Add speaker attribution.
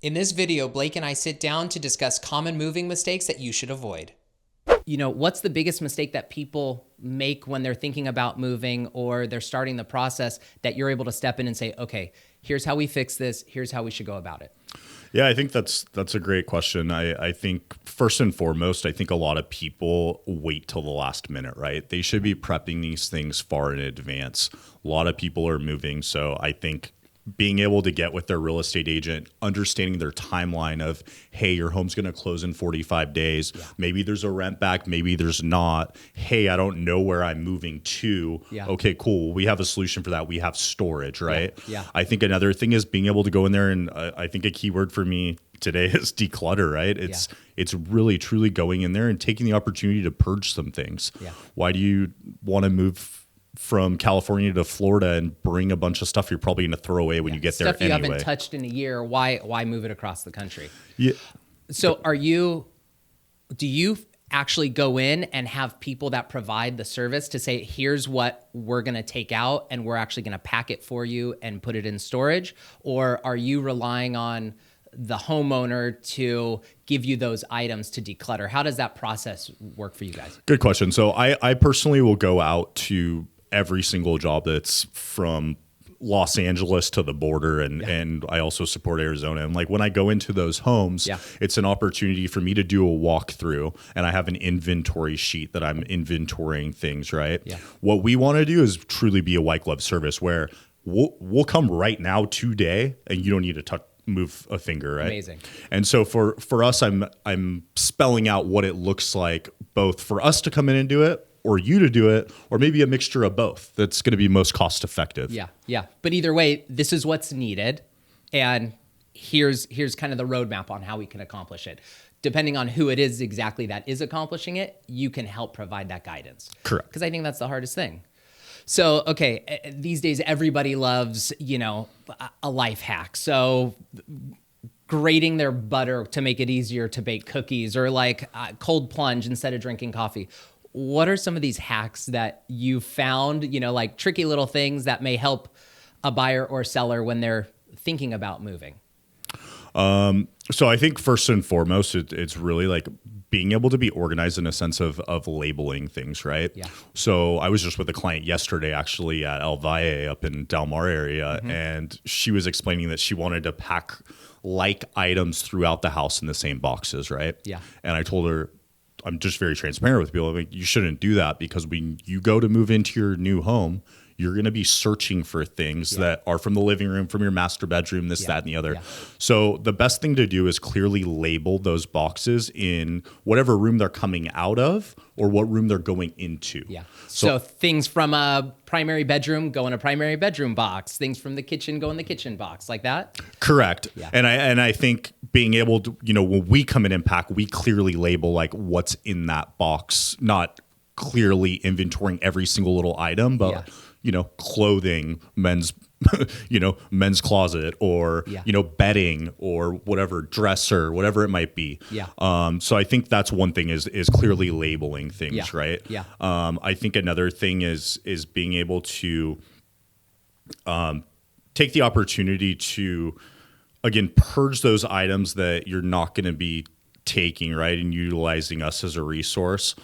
Speaker 1: In this video, Blake and I sit down to discuss common moving mistakes that you should avoid.
Speaker 2: What's the biggest mistake that people make when they're thinking about moving or they're starting the process that you're able to step in and say, okay, here's how we fix this. Here's how we should go about it.
Speaker 3: Yeah, I think that's a great question. I think first and foremost, I think a lot of people wait till the last minute, right? They should be prepping these things far in advance. A lot of people are moving. So I think being able to get with their real estate agent, understanding their timeline of, hey, your home's going to close in 45 days. Yeah. Maybe there's a rent back. Maybe there's not. Hey, I don't know where I'm moving to. Yeah. Okay, cool. We have a solution for that. We have storage, right?
Speaker 2: Yeah.
Speaker 3: I think another thing is being able to go in there, and I think a key word for me today is declutter, right? It's really, truly going in there and taking the opportunity to purge some things.
Speaker 2: Yeah.
Speaker 3: Why do you want to move from California to Florida and bring a bunch of stuff you're probably going to throw away when you get there anyway?
Speaker 2: Stuff you haven't touched in a year. Why move it across the country?
Speaker 3: Yeah.
Speaker 2: So do you actually go in and have people that provide the service to say, here's what we're going to take out and we're actually going to pack it for you and put it in storage? Or are you relying on the homeowner to give you those items to declutter? How does that process work for you guys?
Speaker 3: Good question. So I personally will go out to every single job that's from Los Angeles to the border, and I also support Arizona. And like when I go into those homes, it's an opportunity for me to do a walkthrough, and I have an inventory sheet that I'm inventorying things, right?
Speaker 2: Yeah.
Speaker 3: What we want to do is truly be a white glove service where we'll come right now today, and you don't need to move a finger, right?
Speaker 2: Amazing.
Speaker 3: And so for us, I'm spelling out what it looks like, both for us to come in and do it, or you to do it, or maybe a mixture of both. That's going to be most cost effective.
Speaker 2: Yeah. But either way, this is what's needed, and here's kind of the roadmap on how we can accomplish it. Depending on who it is exactly that is accomplishing it, you can help provide that guidance.
Speaker 3: Correct.
Speaker 2: Because I think that's the hardest thing. So, okay, these days everybody loves, a life hack. So grating their butter to make it easier to bake cookies, or like cold plunge instead of drinking coffee. What are some of these hacks that you found, like tricky little things that may help a buyer or seller when they're thinking about moving?
Speaker 3: So I think first and foremost, it's really like being able to be organized in a sense of labeling things, right?
Speaker 2: Yeah.
Speaker 3: So I was just with a client yesterday, actually at El Valle up in Del Mar area, and she was explaining that she wanted to pack like items throughout the house in the same boxes, right?
Speaker 2: Yeah.
Speaker 3: And I told her, I'm just very transparent with people. Like, you shouldn't do that, because when you go to move into your new home, you're going to be searching for things that are from the living room, from your master bedroom, this, that, and the other. Yeah. So the best thing to do is clearly label those boxes in whatever room they're coming out of or what room they're going into.
Speaker 2: Yeah. So things from a primary bedroom go in a primary bedroom box. Things from the kitchen go in the kitchen box, like that?
Speaker 3: Correct.
Speaker 2: Yeah.
Speaker 3: And I think being able to, when we come in and pack, we clearly label like what's in that box, not clearly inventorying every single little item, but clothing, men's men's closet, or bedding, or whatever, dresser, whatever it might be. So I think that's one thing is clearly labeling things, right? I think another thing is being able to take the opportunity to, again, purge those items that you're not going to be taking, right, and utilizing us as a resource.